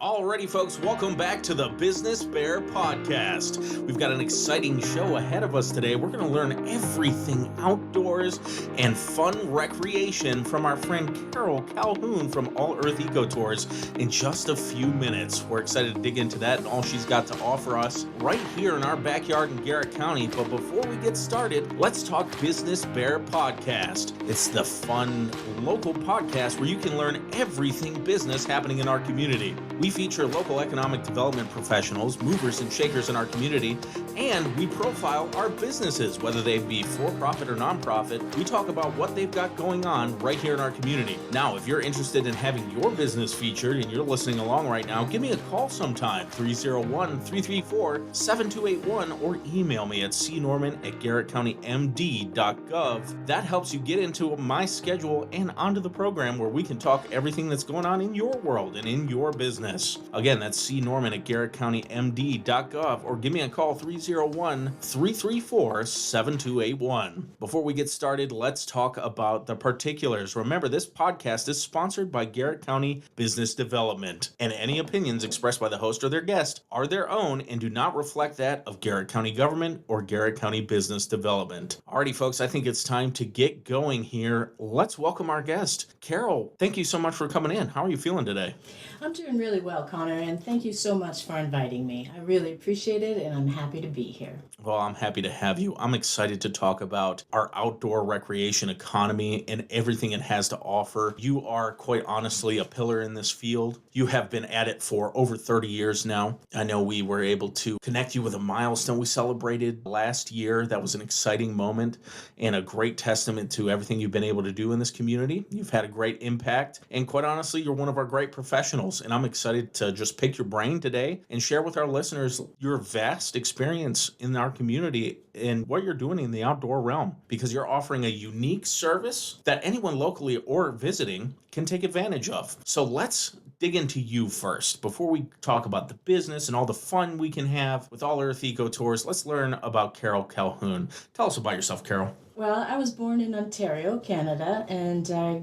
Alrighty, folks, welcome back to the Business B.E.A.R podcast. We've got an exciting show ahead of us today. We're going to learn everything outdoors and fun recreation from our friend Carol Calhoun from All Earth Eco Tours in just a few minutes. We're excited to dig into that and all she's got to offer us right here in our backyard in Garrett County. But before we get started, let's talk Business B.E.A.R podcast. It's the fun local podcast where you can learn everything business happening in our community. We feature local economic development professionals, movers and shakers in our community, and we profile our businesses, whether they be for-profit or non-profit. We talk about what they've got going on right here in our community. Now, if you're interested in having your business featured and you're listening along right now, give me a call sometime, 301-334-7281, or email me at cnorman@garrettcountymd.gov. That helps you get into my schedule and onto the program where we can talk everything that's going on in your world and in your business. Again, that's cnorman@garrettcountymd.gov, or give me a call, 301-334-7281. Before we get started, let's talk about the particulars. Remember, this podcast is sponsored by Garrett County Business Development, and any opinions expressed by the host or their guest are their own and do not reflect that of Garrett County Government or Garrett County Business Development. Alrighty, folks, I think it's time to get going here. Let's welcome our guest. Carol, thank you so much for coming in. How are you feeling today? I'm doing really well, Connor, and thank you so much for inviting me. I really appreciate it, and I'm happy to be here. Well, I'm happy to have you. I'm excited to talk about our outdoor recreation economy and everything it has to offer. You are, quite honestly, a pillar in this field. You have been at it for over 30 years now. I know we were able to connect you with a milestone we celebrated last year. That was an exciting moment and a great testament to everything you've been able to do in this community. You've had a great impact, and quite honestly, you're one of our great professionals, and I'm excited to just pick your brain today and share with our listeners your vast experience in our community and what you're doing in the outdoor realm, because you're offering a unique service that anyone locally or visiting can take advantage of. So let's dig into you first. Before we talk about the business and all the fun we can have with All Earth Eco Tours, let's learn about Carol Calhoun. Tell us about yourself, Carol. Well, I was born in Ontario, Canada, and I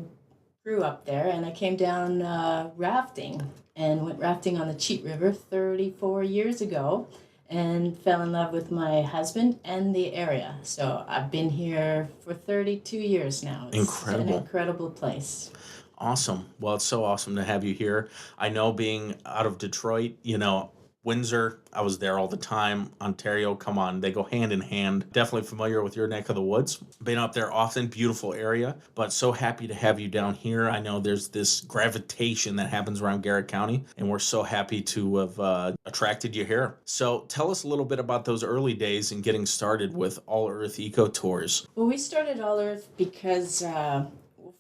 grew up there, and I came down rafting and went rafting on the Cheat River 34 years ago and fell in love with my husband and the area. So I've been here for 32 years now. It's Incredible. an incredible place. Awesome. Well, it's so awesome to have you here. I know, being out of Detroit, Windsor, I was there all the time. Ontario, come on, they go hand in hand. Definitely familiar with your neck of the woods. Been up there often, beautiful area, but so happy to have you down here. I know there's this gravitation that happens around Garrett County, and we're so happy to have attracted you here. So tell us a little bit about those early days and getting started with All Earth Eco Tours. Well, we started All Earth because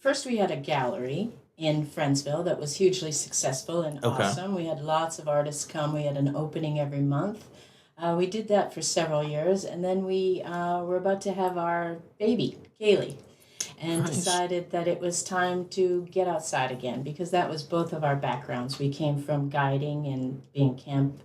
first we had a gallery in Friendsville that was hugely successful and awesome. We had lots of artists come. We had an opening every month. We did that for several years, and then we were about to have our baby, Kaylee, and decided that it was time to get outside again, because that was both of our backgrounds. We came from guiding and being camp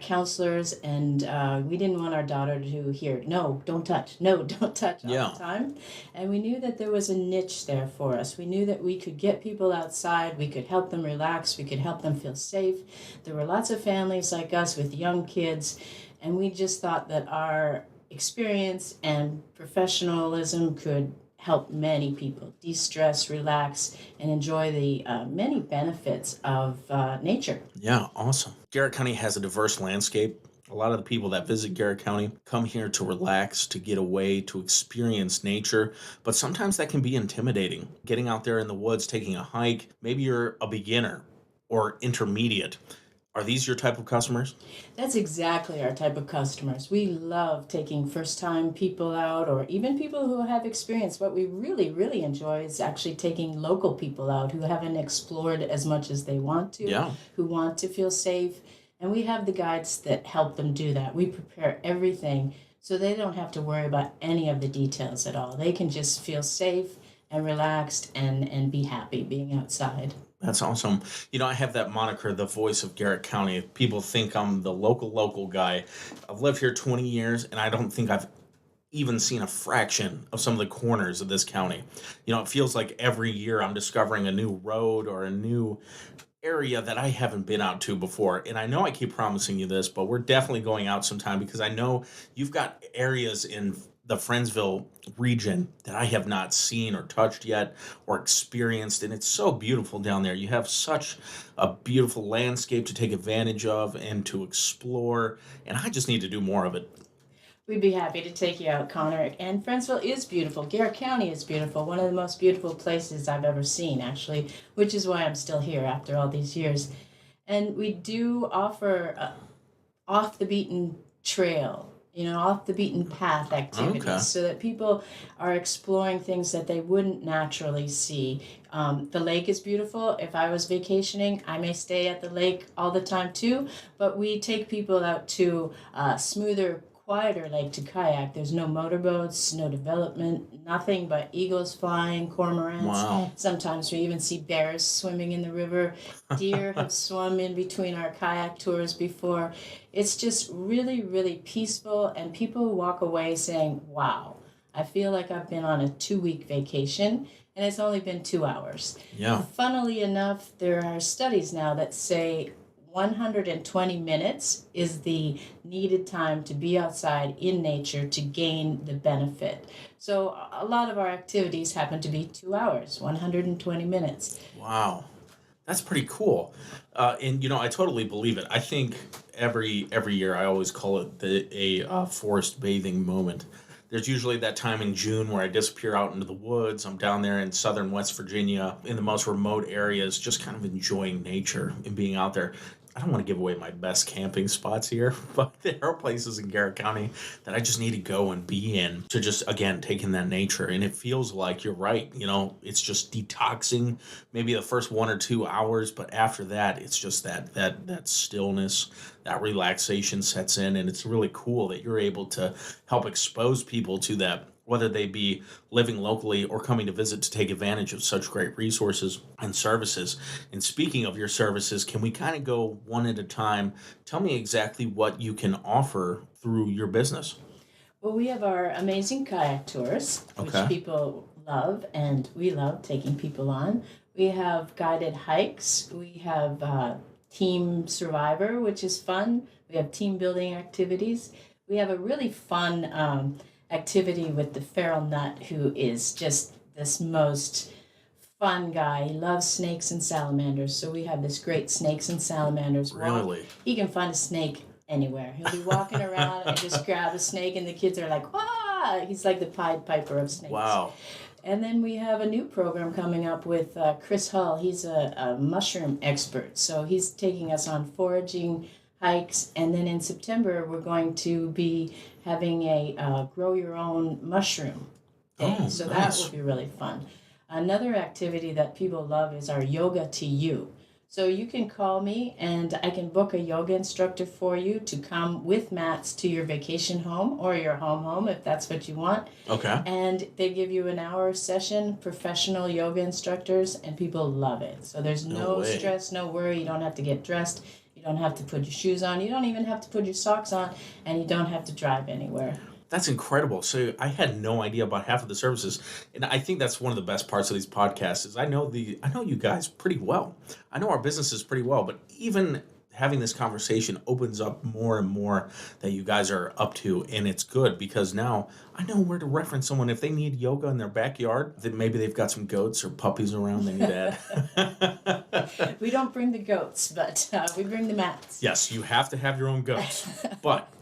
counselors, and we didn't want our daughter to hear, no, don't touch all the time. And we knew that there was a niche there for us. We knew that we could get people outside, we could help them relax, we could help them feel safe. There were lots of families like us with young kids, and we just thought that our experience and professionalism could help many people de-stress, relax, and enjoy the many benefits of nature. Yeah, awesome. Garrett County has a diverse landscape. A lot of the people that visit Garrett County come here to relax, to get away, to experience nature, but sometimes that can be intimidating. Getting out there in the woods, taking a hike, maybe you're a beginner or intermediate. Are these your type of customers? That's exactly our type of customers. We love taking first-time people out, or even people who have experience. What we really, really enjoy is actually taking local people out who haven't explored as much as they want to, who want to feel safe. And we have the guides that help them do that. We prepare everything so they don't have to worry about any of the details at all. They can just feel safe and relaxed and be happy being outside. That's awesome. I have that moniker, the voice of Garrett County. People think I'm the local guy. I've lived here 20 years, and I don't think I've even seen a fraction of some of the corners of this county. It feels like every year I'm discovering a new road or a new area that I haven't been out to before. And I know I keep promising you this, but we're definitely going out sometime because I know you've got areas in the Friendsville region that I have not seen or touched yet or experienced. And it's so beautiful down there. You have such a beautiful landscape to take advantage of and to explore. And I just need to do more of it. We'd be happy to take you out, Connor. And Friendsville is beautiful. Garrett County is beautiful. One of the most beautiful places I've ever seen, actually, which is why I'm still here after all these years. And we do offer off the beaten trail, off the beaten path activities, Okay. so that people are exploring things that they wouldn't naturally see. The lake is beautiful. If I was vacationing, I may stay at the lake all the time too, but we take people out to smoother, quieter lake to kayak. There's no motorboats, no development, nothing but eagles flying, cormorants. Wow. Sometimes we even see bears swimming in the river. Deer have swum in between our kayak tours before. It's just really, really peaceful, and people walk away saying, wow, I feel like I've been on a 2-week vacation, and it's only been 2 hours. Yeah. Funnily enough, there are studies now that say 120 minutes is the needed time to be outside in nature to gain the benefit. So a lot of our activities happen to be 2 hours, 120 minutes. Wow. That's pretty cool. And I totally believe it. I think every year I always call it a forest bathing moment. There's usually that time in June where I disappear out into the woods. I'm down there in southern West Virginia in the most remote areas, just kind of enjoying nature and being out there. I don't want to give away my best camping spots here, but there are places in Garrett County that I just need to go and be in to just, again, take in that nature. And it feels like you're right. It's just detoxing maybe the first 1 or 2 hours, but after that, it's just that stillness, that relaxation sets in. And it's really cool that you're able to help expose people to that, whether they be living locally or coming to visit to take advantage of such great resources and services. And speaking of your services, can we kind of go one at a time? Tell me exactly what you can offer through your business. Well, we have our amazing kayak tours, which Okay. people love, and we love taking people on. We have guided hikes. We have Team Survivor, which is fun. We have team building activities. We have a really fun activity with the feral nut, who is just this most fun guy. He loves snakes and salamanders, so we have this great snakes and salamanders walk. Really? He can find a snake anywhere. He'll be walking around and just grab a snake, and the kids are like, "Wah!" He's like the Pied Piper of snakes. Wow. And then we have a new program coming up with Chris Hull. He's a mushroom expert, so he's taking us on foraging hikes. And then in September, we're going to be having a grow your own mushroom day. Oh, So nice. that will be really fun. Another activity that people love is our yoga to you. So you can call me and I can book a yoga instructor for you to come with mats to your vacation home or your home if that's what you want. Okay. And they give you an hour session, professional yoga instructors, and people love it. So there's No no way. stress, no worry. You don't have to get dressed. You don't have to put your shoes on. You don't even have to put your socks on, and you don't have to drive anywhere. That's incredible. So I had no idea about half of the services, and I think that's one of the best parts of these podcasts is I know you guys pretty well. I know our businesses pretty well, but even having this conversation opens up more and more that you guys are up to, and it's good because now I know where to reference someone if they need yoga in their backyard. That maybe they've got some goats or puppies around they need that. We don't bring the goats, but we bring the mats. Yes, you have to have your own goats, but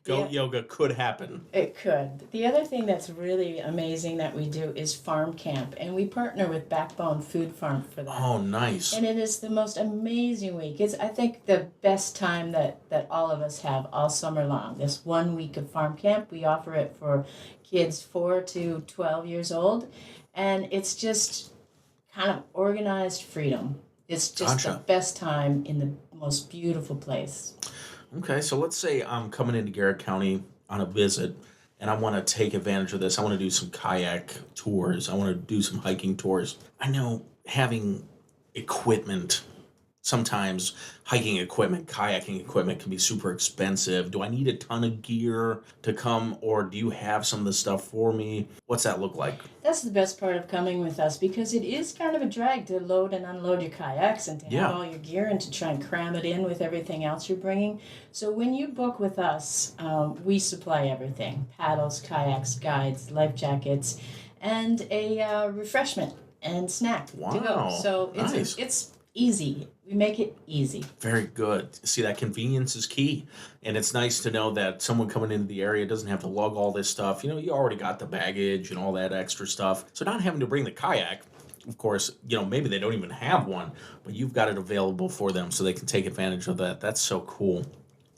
goat Yeah. yoga could happen. It could. The other thing that's really amazing that we do is farm camp, and we partner with Backbone Food Farm for that. Oh, nice. And it is the most amazing week. It's, I think, the best time that all of us have all summer long. This 1 week of farm camp, we offer it for kids 4 to 12 years old, and it's just kind of organized freedom. It's just Gotcha. the best time in the most beautiful place. Okay, so let's say I'm coming into Garrett County on a visit and I want to take advantage of this. I want to do some kayak tours. I want to do some hiking tours. I know having equipment sometimes hiking equipment, kayaking equipment can be super expensive. Do I need a ton of gear to come, or do you have some of the stuff for me? What's that look like? That's the best part of coming with us because it is kind of a drag to load and unload your kayaks and to have Yeah. all your gear and to try and cram it in with everything else you're bringing. So when you book with us, we supply everything: paddles, kayaks, guides, life jackets, and a refreshment and snack to go. Wow. So Nice. it's easy. We make it easy. Very good. See, that convenience is key. And it's nice to know that someone coming into the area doesn't have to lug all this stuff. You already got the baggage and all that extra stuff. So not having to bring the kayak, of course, maybe they don't even have one, but you've got it available for them so they can take advantage of that. That's so cool.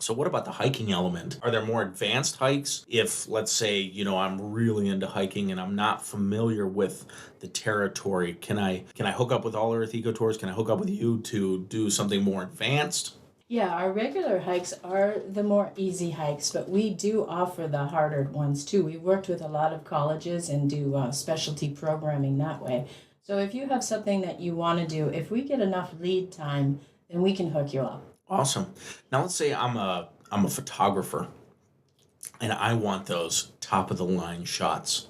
So what about the hiking element? Are there more advanced hikes? If, let's say, I'm really into hiking and I'm not familiar with the territory, can I hook up with All Earth Eco Tours? Can I hook up with you to do something more advanced? Yeah, our regular hikes are the more easy hikes, but we do offer the harder ones too. We worked with a lot of colleges and do specialty programming that way. So if you have something that you want to do, if we get enough lead time, then we can hook you up. Awesome. Now let's say I'm a photographer and I want those top of the line shots.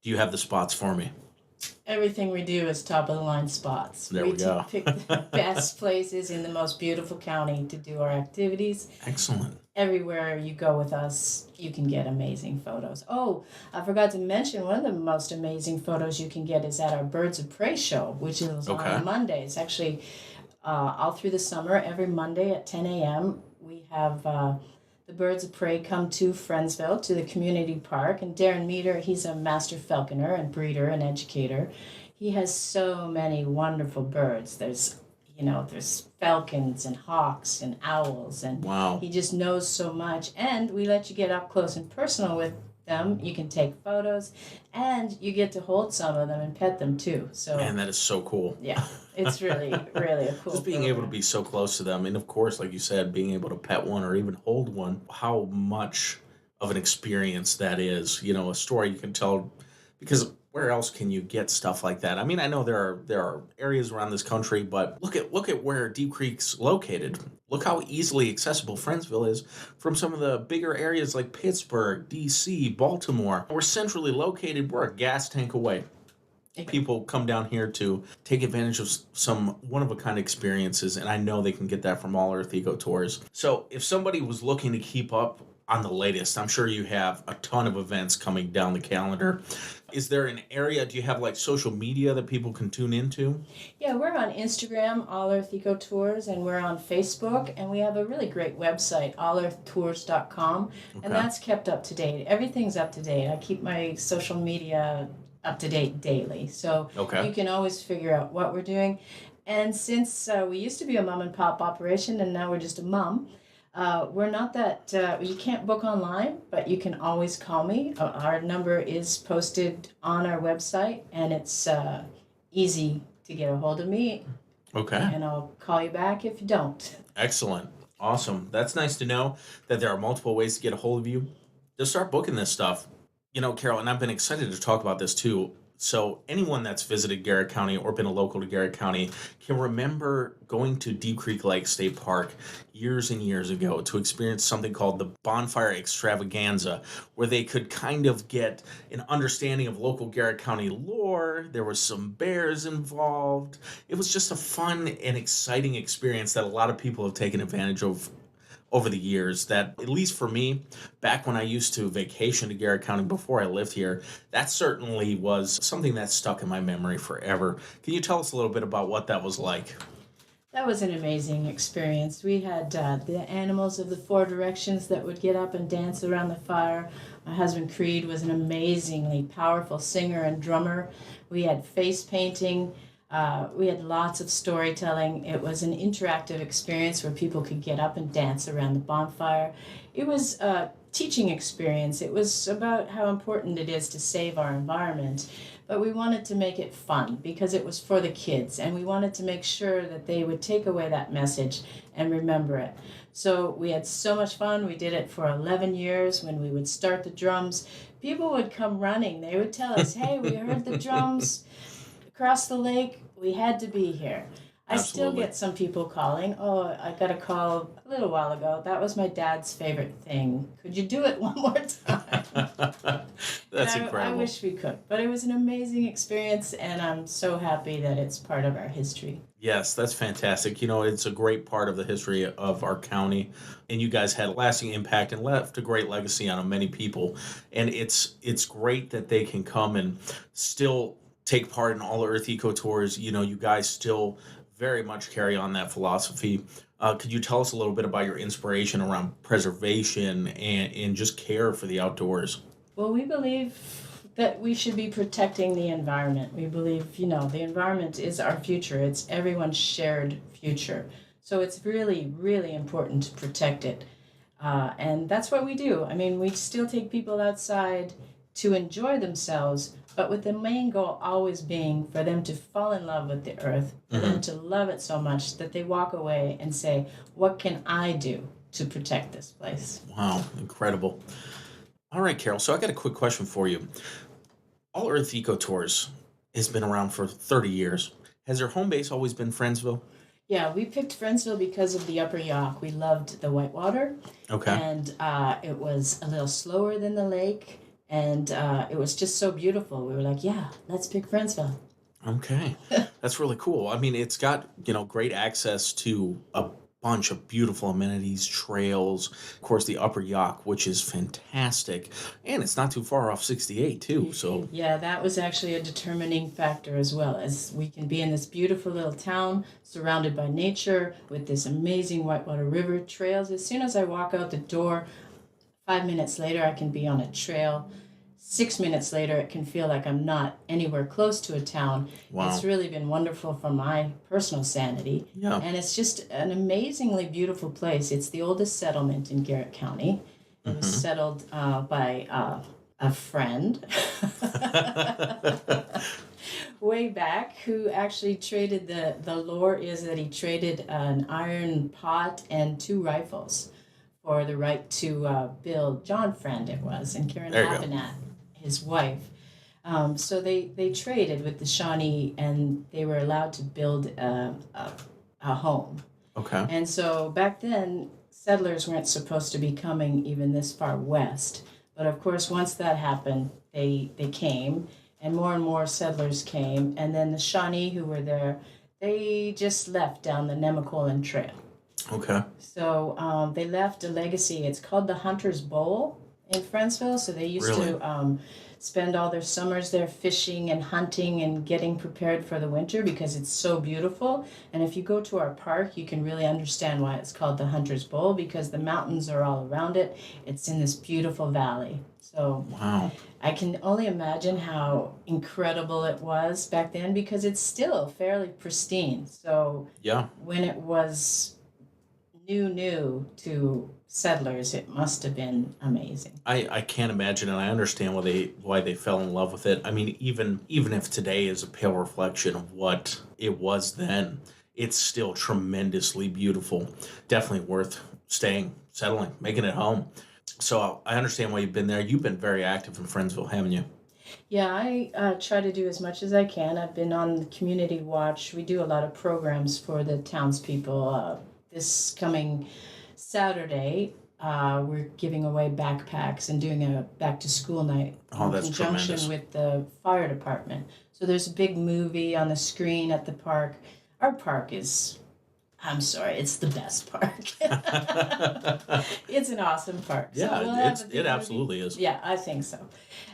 Do you have the spots for me? Everything we do is top of the line spots. There we go. Pick the best places in the most beautiful county to do our activities. Excellent. Everywhere you go with us, you can get amazing photos. Oh, I forgot to mention one of the most amazing photos you can get is at our Birds of Prey show, which is on Mondays. Actually, all through the summer, every Monday at 10 a.m., we have the Birds of Prey come to Friendsville, to the community park. And Darren Meter, he's a master falconer and breeder and educator. He has so many wonderful birds. There's falcons and hawks and owls. And Wow. he just knows so much. And we let you get up close and personal with them. You can take photos, and you get to hold some of them and pet them too. So Man, that is so cool. yeah, it's really, really a cool Just being able to be so close to them. And of course, like you said, being able to pet one or even hold one, how much of an experience that is. A story you can tell, because where else can you get stuff like that? I mean, I know there are areas around this country, but look at where Deep Creek's located. Look how easily accessible Friendsville is from some of the bigger areas like Pittsburgh, D.C., Baltimore. We're centrally located. We're a gas tank away. People come down here to take advantage of some one-of-a-kind experiences, and I know they can get that from All Earth Eco Tours. So if somebody was looking to keep up on the latest, I'm sure you have a ton of events coming down the calendar. Is there an area, do you have like social media that people can tune into? Yeah, we're on Instagram, All Earth Eco Tours, and we're on Facebook, and we have a really great website, allearthtours.com, and that's kept up to date. Everything's up to date. I keep my social media up to date daily, so you can always figure out what we're doing. And since we used to be a mom and pop operation, and now we're just a mom, we're not that, you can't book online, but you can always call me. Our number is posted on our website, and it's easy to get a hold of me. Okay. And I'll call you back if you don't. Excellent. Awesome. That's nice to know that there are multiple ways to get a hold of you. Just start booking this stuff. Carol, and I've been excited to talk about this too. So anyone that's visited Garrett County or been a local to Garrett County can remember going to Deep Creek Lake State Park years and years ago to experience something called the Bonfire Extravaganza, where they could kind of get an understanding of local Garrett County lore. There was some bears involved. It was just a fun and exciting experience that a lot of people have taken advantage of over the years. That, at least for me, back when I used to vacation to Garrett County before I lived here, that certainly was something that stuck in my memory forever. Can you tell us a little bit about what that was like? That was an amazing experience. We had the animals of the four directions that would get up and dance around the fire. My husband Creed was an amazingly powerful singer and drummer. We had face painting. We had lots of storytelling. It was an interactive experience where people could get up and dance around the bonfire. It was a teaching experience. It was about how important it is to save our environment. But we wanted to make it fun because it was for the kids, and we wanted to make sure that they would take away that message and remember it. So we had so much fun. We did it for 11 years. When we would start the drums, people would come running. They would tell us, hey, we heard the drums across the lake. We had to be here. I still Absolutely. get some people calling. Oh, I got a call a little while ago. That was my dad's favorite thing. Could you do it one more time? And That's I incredible. wish we could. But it was an amazing experience, and I'm so happy that it's part of our history. Yes, that's fantastic. You know, it's a great part of the history of our county, and you guys had a lasting impact and left a great legacy on many people. And it's great that they can come and still take part in all Earth Eco Tours. You know, you guys still very much carry on that philosophy. Could you tell us a little bit about your inspiration around preservation and just care for the outdoors? Well, we believe that we should be protecting the environment. We believe, the environment is our future. It's everyone's shared future. So it's really, really important to protect it. And that's what we do. I mean, we still take people outside to enjoy themselves, but with the main goal always being for them to fall in love with the earth, for them Hmm. to love it so much that they walk away and say, what can I do to protect this place? Wow, incredible. All right, Carol. So I got a quick question for you. All Earth Eco Tours has been around for 30 years. Has their home base always been Friendsville? Yeah, we picked Friendsville because of the Upper Yock. We loved the whitewater, Okay. and it was a little slower than the lake, and it was just so beautiful. We were like, yeah, let's pick Friendsville. Okay. That's really cool. I mean, it's got, great access to a bunch of beautiful amenities, trails, of course, the Upper Yock, which is fantastic. And it's not too far off 68, too. So, Yeah, that was actually a determining factor as well, as we can be in this beautiful little town surrounded by nature with this amazing whitewater river trails. As soon as I walk out the door, 5 minutes later, I can be on a trail. 6 minutes later, it can feel like I'm not anywhere close to a town. It's wow. really been wonderful for my personal sanity. Yeah. And it's just an amazingly beautiful place. It's the oldest settlement in Garrett County. It was Hmm. settled by a friend way back who actually traded the lore is that he traded an iron pot and two rifles for the right to build. John Friend it was, and Karen There you go. Avenat, his wife. So they traded with the Shawnee, and they were allowed to build a home. Okay. And so back then, settlers weren't supposed to be coming even this far west. But of course, once that happened, they came, and more settlers came. And then the Shawnee who were there, they just left down the Nemacolin Trail. Okay. So they left a legacy. It's called the Hunter's Bowl in Friendsville. So they used Really? to spend all their summers there fishing and hunting and getting prepared for the winter because it's so beautiful. And if you go to our park, you can really understand why it's called the Hunter's Bowl because the mountains are all around it. It's in this beautiful valley. So Wow. I can only imagine how incredible it was back then because it's still fairly pristine. So Yeah. when it was new to settlers, it must have been amazing. I can't imagine, and I understand why they fell in love with it. I mean, even if today is a pale reflection of what it was then, it's still tremendously beautiful. Definitely worth staying, settling, making it home. So I understand why you've been there. You've been very active in Friendsville, haven't you? Yeah, I try to do as much as I can. I've been on the community watch. We do a lot of programs for the townspeople. This coming Saturday, we're giving away backpacks and doing a back to school night Oh, in that's conjunction tremendous. with the fire department. So there's a big movie on the screen at the park. Our park is, I'm sorry, it's the best park. It's an awesome park. So Yeah, we'll have a it big movie. absolutely is. Yeah, I think so.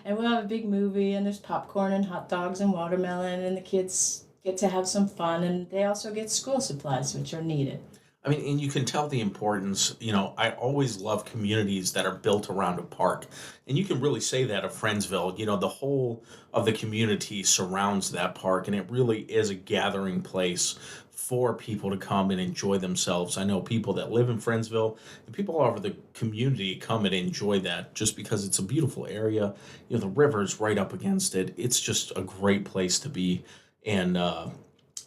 And we'll have a big movie, and there's popcorn and hot dogs and watermelon, and the kids get to have some fun, and they also get school supplies, which are needed. I mean, and you can tell the importance. I always love communities that are built around a park. And you can really say that of Friendsville. The whole of the community surrounds that park, and it really is a gathering place for people to come and enjoy themselves. I know people that live in Friendsville and people all over the community come and enjoy that just because it's a beautiful area. The river's right up against it. It's just a great place to be. And,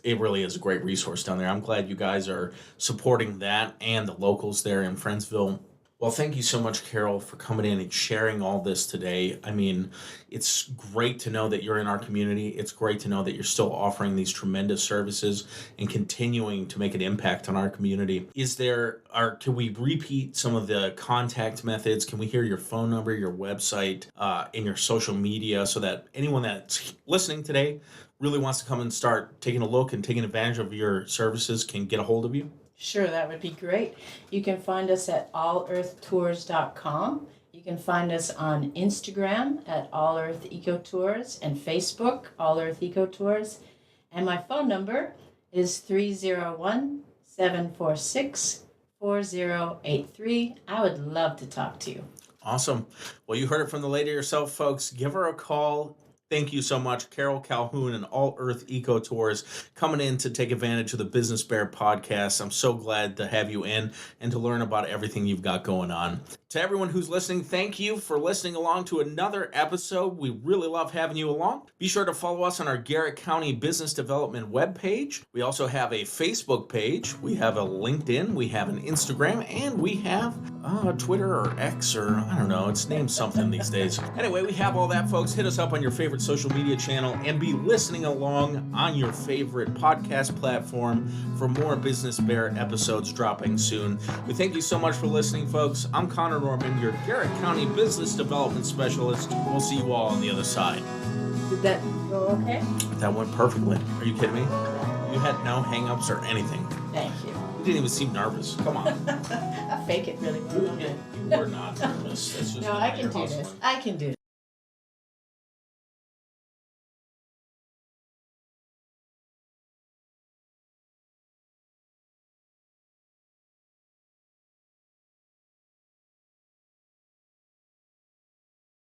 it really is a great resource down there. I'm glad you guys are supporting that and the locals there in Friendsville. Well, thank you so much, Carol, for coming in and sharing all this today. I mean, it's great to know that you're in our community. It's great to know that you're still offering these tremendous services and continuing to make an impact on our community. Can we repeat some of the contact methods? Can we hear your phone number, your website, and your social media so that anyone that's listening today really wants to come and start taking a look and taking advantage of your services can get a hold of you? Sure, that would be great. You can find us at allearthtours.com. You can find us on Instagram at All Earth Eco Tours and Facebook, All Earth Eco Tours. And my phone number is 301-746-4083. I would love to talk to you. Awesome. Well, you heard it from the lady herself, folks. Give her a call. Thank you so much, Carol Calhoun and All Earth Eco Tours, coming in to take advantage of the Business B.E.A.R podcast. I'm so glad to have you in and to learn about everything you've got going on. To everyone who's listening, thank you for listening along to another episode. We really love having you along. Be sure to follow us on our Garrett County Business Development webpage. We also have a Facebook page. We have a LinkedIn. We have an Instagram. And we have Twitter or X or I don't know. It's named something these days. Anyway, we have all that, folks. Hit us up on your favorite social media channel and be listening along on your favorite podcast platform for more Business B.E.A.R episodes dropping soon. We thank you so much for listening, folks. I'm Connor Norman, your Garrett County Business Development Specialist. We'll see you all on the other side. Did that go okay? That went perfectly. Are you kidding me? You had no hang-ups or anything. Thank you. You didn't even seem nervous. Come on. I fake it really well. You were not nervous. That's just No, I can do this. I can do this.